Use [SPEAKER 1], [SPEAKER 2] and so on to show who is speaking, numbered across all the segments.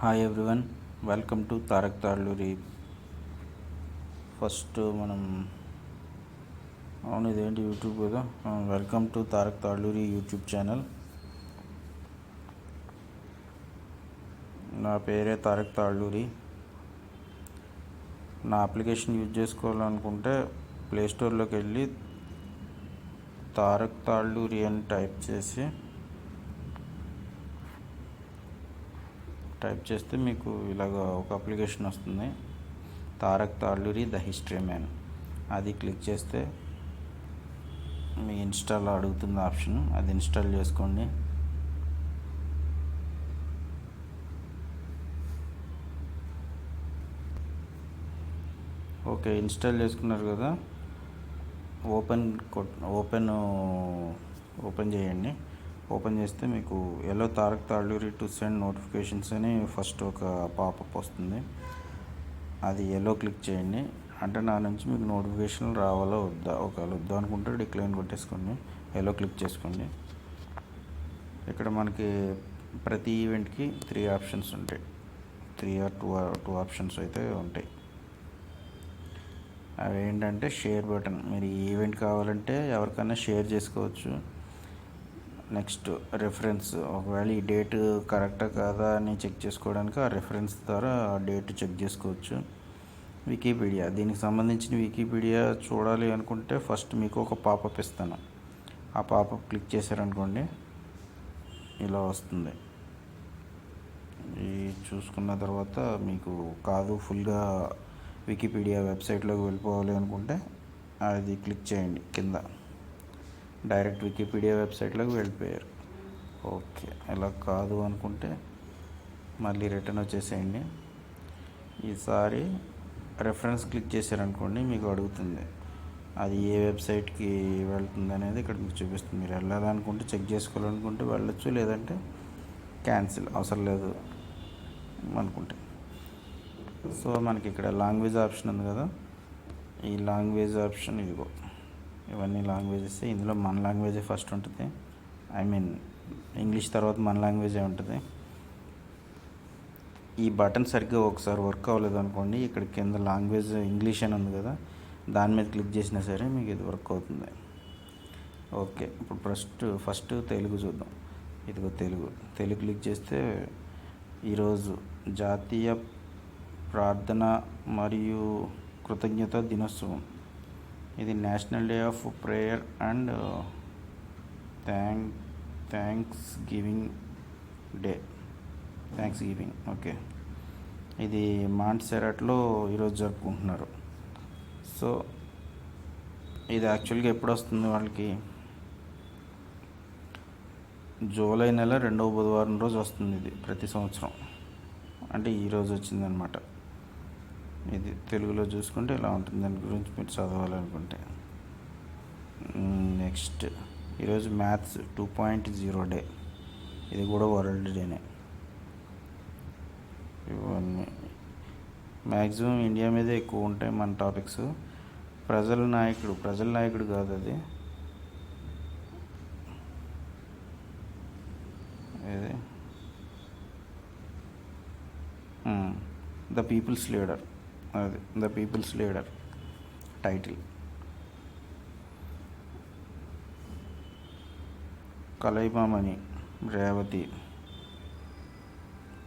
[SPEAKER 1] Hi everyone, welcome to Tarak Talluri. First మనం అవును ఇదేంటి యూట్యూబ్ కదా. Welcome to Tarak Talluri YouTube channel. నా పేరే తారక్ తాళ్ళూరి. నా అప్లికేషన్ యూజ్ చేసుకోవాలనుకుంటే ప్లేస్టోర్లోకి వెళ్ళి తారక్ తాళ్ళూరి అని టైప్ చేస్తే మీకు ఇలాగ ఒక అప్లికేషన్ వస్తుంది, Tarak Talluri the history man. అది క్లిక్ చేస్తే మీ ఇన్స్టాల్ అడుగుతుంది ఆప్షన్, అది ఇన్స్టాల్ చేసుకోండి. ఓకే, ఇన్స్టాల్ చేసుకున్నారు కదా. ఓపెన్ చేయండి. ఓపెన్ చేస్తే మీకు yellow Tarak Talluri to send notifications అని ఫస్ట్ ఒక పాపప్ వస్తుంది. అది ఎల్లో క్లిక్ చేయండి. అంటే నా నుంచి మీకు నోటిఫికేషన్ రావాలో వద్దా, ఒకవేళ వద్దా అనుకుంటే డిక్లైన్ కొట్టేసుకోండి, ఎల్లో క్లిక్ చేసుకోండి. ఇక్కడ మనకి ప్రతి ఈవెంట్కి 3 ఆప్షన్స్ ఉంటాయి, 3 or 2 ఆప్షన్స్ అయితే ఉంటాయి. అవి ఏంటంటే షేర్ బటన్, మీరు ఈ ఈవెంట్ కావాలంటే ఎవరికైనా షేర్ చేసుకోవచ్చు. నెక్స్ట్ రెఫరెన్స్, ఒకవేళ ఈ డేట్ కరెక్టా కాదా అని చెక్ చేసుకోవడానికి ఆ రెఫరెన్స్ ద్వారా ఆ డేట్ చెక్ చేసుకోవచ్చు. వికీపీడియా, దీనికి సంబంధించిన వికీపీడియా చూడాలి అనుకుంటే ఫస్ట్ మీకు ఒక పాపప్ ఇస్తాను. ఆ పాపప్ క్లిక్ చేశారనుకోండి ఇలా వస్తుంది. ఈ చూసుకున్న తర్వాత మీకు కాదు ఫుల్గా వికీపీడియా వెబ్సైట్లోకి వెళ్ళిపోవాలి అనుకుంటే అది క్లిక్ చేయండి. కింద డైరెక్ట్ వికీపీడియా వెబ్సైట్లోకి వెళ్ళిపోయారు. ఓకే, ఇలా కాదు అనుకుంటే మళ్ళీ రిటర్న్ వచ్చేసేయండి. ఈసారి రెఫరెన్స్ క్లిక్ చేశారనుకోండి మీకు అడుగుతుంది అది ఏ వెబ్సైట్కి వెళ్తుంది అనేది ఇక్కడ మీకు చూపిస్తుంది. మీరు వెళ్ళాలనుకుంటే చెక్ చేసుకోవాలనుకుంటే వెళ్ళొచ్చు, లేదంటే క్యాన్సిల్ అవసరం లేదు అనుకుంటే. సో మనకి ఇక్కడ లాంగ్వేజ్ ఆప్షన్ ఉంది కదా, ఈ లాంగ్వేజ్ ఆప్షన్ ఇదిగో, ఇవన్నీ లాంగ్వేజెస్. ఇందులో మన లాంగ్వేజే ఫస్ట్ ఉంటుంది, ఇంగ్లీష్ తర్వాత మన లాంగ్వేజే ఉంటుంది. ఈ బటన్ సరిగ్గా ఒకసారి వర్క్ అవ్వలేదు అనుకోండి, ఇక్కడ కింద లాంగ్వేజ్ ఇంగ్లీష్ అని ఉంది కదా, దాని మీద క్లిక్ చేసినా సరే మీకు ఇది వర్క్ అవుతుంది. ఓకే, ఇప్పుడు ఫస్ట్ తెలుగు చూద్దాం. ఇదిగో తెలుగు క్లిక్ చేస్తే ఈరోజు జాతీయ ప్రార్థన మరియు కృతజ్ఞత దినోత్సవం. ఇది national day of prayer and thanks giving day. Okay, ఇది మాంట్సెరాట్లో ఈరోజు జరుపుకుంటున్నారు. సో ఇది యాక్చువల్గా ఎప్పుడు వస్తుంది వాళ్ళకి, జూలై నెల 2వ బుధవారం రోజు వస్తుంది. ఇది ప్రతి సంవత్సరం, అంటే ఈరోజు వచ్చిందనమాట. ఇది తెలుగులో చూసుకుంటే ఇలా ఉంటుంది. దాని గురించి మీరు చదవాలనుకుంటే నెక్స్ట్ ఈరోజు మ్యాథ్స్ 2.0 డే, ఇది కూడా వరల్డ్ డేనే. ఇవన్నీ మ్యాక్సిమం ఇండియా మీదే ఎక్కువ ఉంటాయి మన టాపిక్స్. ప్రజల నాయకుడు కాదు అది, ఇది ద పీపుల్స్ లీడర్, అది the people's leader title. Kalaimamani Revathi,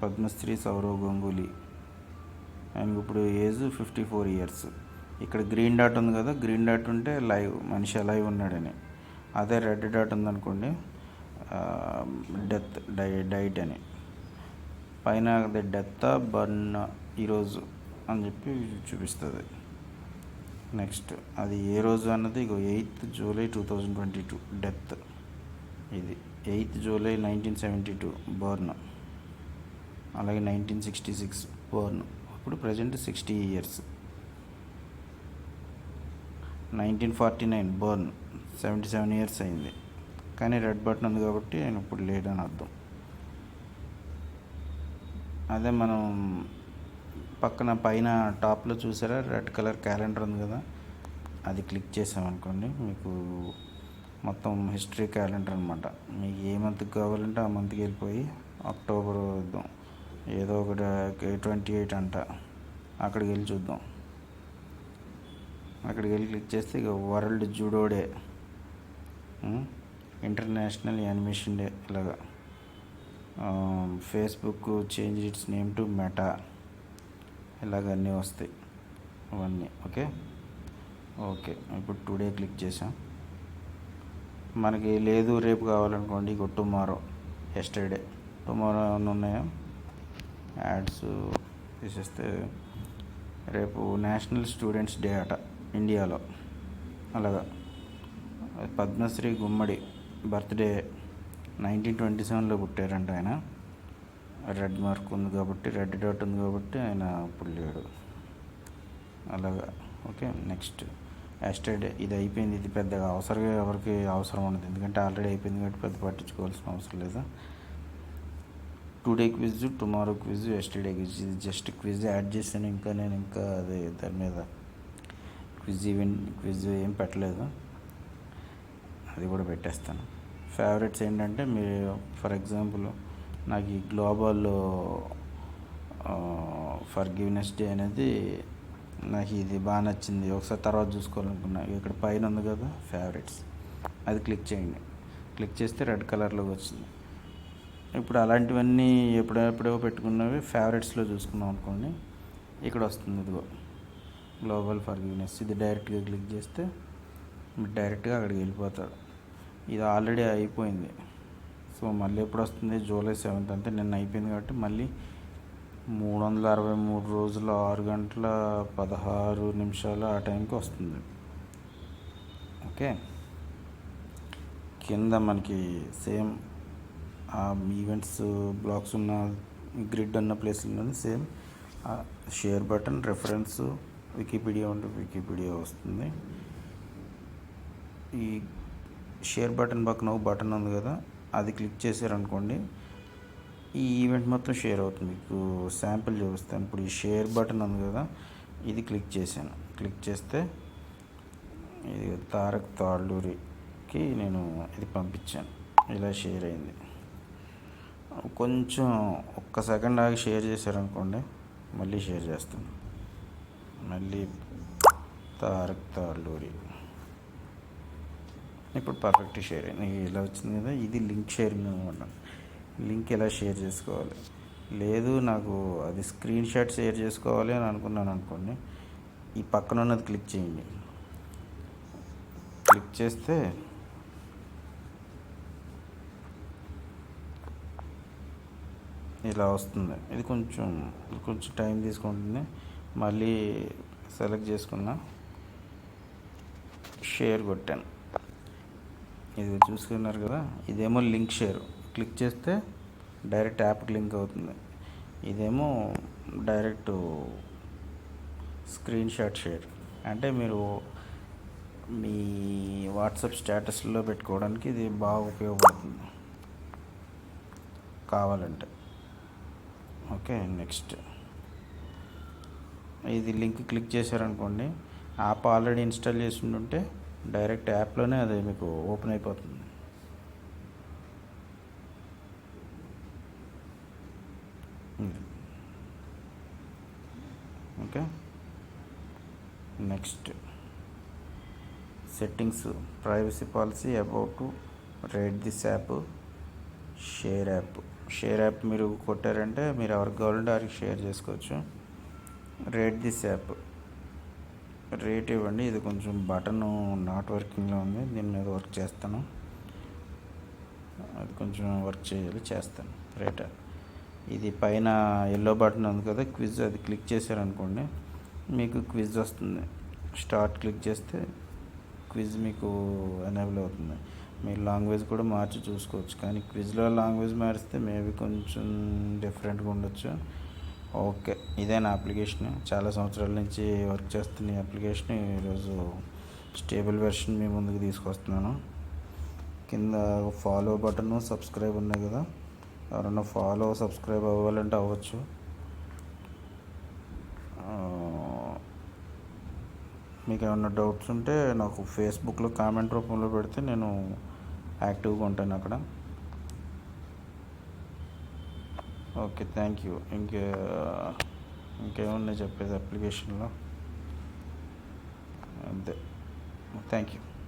[SPEAKER 1] Padmashri Sourav Ganguly, and ఇప్పుడు ఏజ్ 54 years. ఇక్కడ గ్రీన్ డాట్ ఉంది కదా, గ్రీన్ డాట్ ఉంటే లైవ్, మనిషి లైవ్ ఉన్నాడని. అదే రెడ్ డాట్ ఉందనుకోండి డైట్ అని. పైన అది డెత్ బర్న్ ఈరోజు అని చెప్పి చూపిస్తుంది. నెక్స్ట్ అది ఏ రోజు అన్నది ఇగో 8th July 2022 డెత్. ఇది 8th July 1972 బర్న్. అలాగే 1966 బర్న్, ఇప్పుడు ప్రజెంట్ 60 years. 1949 బర్న్, 77 years అయింది. కానీ రెడ్ బటన్ ఉంది కాబట్టి ఆయన ఇప్పుడు లేడని అర్థం. అదే మనం పక్కన పైన టాప్లో చూసారా రెడ్ కలర్ క్యాలెండర్ ఉంది కదా, అది క్లిక్ చేసామనుకోండి మీకు మొత్తం హిస్టరీ క్యాలెండర్ అనమాట. మీకు ఏ మంత్కి కావాలంటే ఆ మంత్కి వెళ్ళిపోయి అక్టోబర్ ఏదో ఒకటి K28 అంట. అక్కడికి వెళ్ళి చూద్దాం. అక్కడికి వెళ్ళి క్లిక్ చేస్తే ఇక world judo day, international animation day, ఇలాగా Facebook change its name to Meta, ఇలాగ అన్నీ వస్తాయి అవన్నీ. ఓకే, ఇప్పుడు టుడే క్లిక్ చేసాం. మనకి లేదు రేపు కావాలనుకోండి, ఇక టుమారో, ఎస్టర్డే, టుమారో ఏమైనా ఉన్నాయా యాడ్స్ తీసేస్తే రేపు నేషనల్ స్టూడెంట్స్ డే అట ఇండియాలో. అలాగా పద్మశ్రీ గుమ్మడి బర్త్డే 1927లో పుట్టారంట ఆయన. రెడ్ మార్క్ ఉంది కాబట్టి, రెడ్ డాట్ ఉంది కాబట్టి ఆయన ఇప్పుడు లేడు. అలాగా. Okay, next yesterday. ఇది అయిపోయింది. ఇది పెద్దగా ఎవరికి అవసరం ఉండదు, ఎందుకంటే ఆల్రెడీ అయిపోయింది కాబట్టి పెద్ద పట్టించుకోవాల్సిన అవసరం లేదు. Today quiz, tomorrow quiz, yesterday quiz. ఇది జస్ట్ క్విజ్ యాడ్ చేశాను. నేను ఇంకా అదే దాని మీద క్విజ్ ఏం పెట్టలేదు, అది కూడా పెట్టేస్తాను. ఫేవరెట్స్ ఏంటంటే, మీరు ఫర్ ఎగ్జాంపుల్ నాకు ఈ గ్లోబల్ ఫర్గివ్నెస్ డే అనేది నాకు ఇది బాగా నచ్చింది. ఒకసారి తర్వాత చూసుకోవాలనుకున్నా. ఇక్కడ పైన ఉంది కదా ఫేవరెట్స్, అది క్లిక్ చేయండి. క్లిక్ చేస్తే రెడ్ కలర్లోకి వచ్చింది. ఇప్పుడు అలాంటివన్నీ ఎప్పుడెప్పుడో పెట్టుకున్నవి ఫేవరెట్స్లో చూసుకున్నాం అనుకోండి, ఇక్కడ వస్తుంది ఇదిగో గ్లోబల్ ఫర్గివ్నెస్. ఇది డైరెక్ట్గా క్లిక్ చేస్తే మీరు డైరెక్ట్గా అక్కడికి వెళ్ళిపోతారు. ఇది ఆల్రెడీ అయిపోయింది. సో మళ్ళీ ఎప్పుడు వస్తుంది, జూలై 7th. అంతే, నిన్న అయిపోయింది కాబట్టి మళ్ళీ 363 రోజులు 6 గంటల 16 నిమిషాలు ఆ టైంకి వస్తుంది. ఓకే, కింద మనకి సేమ్ ఆ ఈవెంట్స్ బ్లాక్స్ ఉన్న గ్రిడ్ ఉన్న ప్లేస్లోనే same share button, reference, Wikipedia ఉంటే వికీపీడియా వస్తుంది. ఈ షేర్ బటన్ పక్కన ఒక బటన్ ఉంది కదా, అది క్లిక్ చేశారనుకోండి, ఈ ఈవెంట్ మొత్తం షేర్ అవుతుంది. మీకు శాంపిల్ చూపిస్తాను. ఇప్పుడు ఈ షేర్ బటన్ ఉంది కదా, ఇది క్లిక్ చేశాను. క్లిక్ చేస్తే ఇది తారక్ తాళ్ళూరికి నేను ఇది పంపించాను, ఇలా షేర్ అయింది. కొంచెం ఒక్క సెకండ్ ఆగి షేర్ చేశారనుకోండి, మళ్ళీ షేర్ చేస్తాను. మళ్ళీ తారక్ తాళ్ళూరి, ఇప్పుడు పర్ఫెక్ట్ షేర్ అయింది. ఇలా వచ్చింది కదా, ఇది లింక్ షేరింగ్ అనమాట. లింక్ ఎలా షేర్ చేసుకోవాలి, లేదు నాకు అది స్క్రీన్ షాట్ షేర్ చేసుకోవాలి అని అనుకున్నాను అనుకోండి, ఈ పక్కన ఉన్నది క్లిక్ చేయండి. క్లిక్ చేస్తే ఇలా వస్తుంది. ఇది కొంచెం టైం తీసుకుంటుంది. మళ్ళీ సెలెక్ట్ చేసుకున్నా, షేర్ కొట్టాను. ఇది చూసుకున్నారు కదా, ఇదేమో లింక్ షేర్. క్లిక్ చేస్తే డైరెక్ట్ యాప్కి లింక్ అవుతుంది. ఇదేమో డైరెక్ట్ స్క్రీన్ షాట్ షేర్. అంటే మీరు మీ వాట్సాప్ స్టేటస్లో పెట్టుకోవడానికి ఇది బాగా ఉపయోగపడుతుంది కావాలంటే. ఓకే, నెక్స్ట్ ఇది లింక్ క్లిక్ చేశారనుకోండి, యాప్ ఆల్రెడీ ఇన్స్టాల్ చేసి ఉంటే డైరెక్ట్ యాప్లోనే అది మీకు ఓపెన్ అయిపోతుంది. Okay, next settings, privacy policy, about, rate this app, share app మీరు కొట్టారంటే మీరు ఎవరికి కావాలంటే వారికి షేర్ చేసుకోవచ్చు. రేట్ దిస్ యాప్, రేట్ ఇవ్వండి. ఇది కొంచెం బటన్ నాట్ వర్కింగ్లో ఉంది, దీని మీద వర్క్ చేస్తాను. అది కొంచెం వర్క్ చేస్తాను. రేట్, ఇది పైన ఎల్లో బటన్ ఉంది కదా క్విజ్, అది క్లిక్ చేశారనుకోండి మీకు క్విజ్ వస్తుంది. స్టార్ట్ క్లిక్ చేస్తే క్విజ్ మీకు ఎనేబుల్ అవుతుంది. మీరు లాంగ్వేజ్ కూడా మార్చి చూసుకోవచ్చు, కానీ క్విజ్లో లాంగ్వేజ్ మారిస్తే మేబీ కొంచెం డిఫరెంట్గా ఉండొచ్చు. ఓకే, ఇదే నా అప్లికేషన్. చాలా సంవత్సరాల నుంచి వర్క్ చేస్తున్న ఈ అప్లికేషన్ ఈరోజు స్టేబుల్ వెర్షన్ మీ ముందుకు తీసుకొస్తున్నాను. కింద ఫాలో బటన్, సబ్స్క్రైబ్ ఉన్నాయి కదా, ఎవరన్నా సబ్స్క్రైబ్ అవ్వాలంటే అవ్వచ్చు. మీకు ఏమైనా డౌట్స్ ఉంటే నాకు ఫేస్బుక్లో కామెంట్ రూపంలో పెడితే నేను యాక్టివ్గా ఉంటాను అక్కడ. Okay, thank you. ఇంకేమున్నాయి చెప్పేది అప్లికేషన్లో? అంతే. Thank you.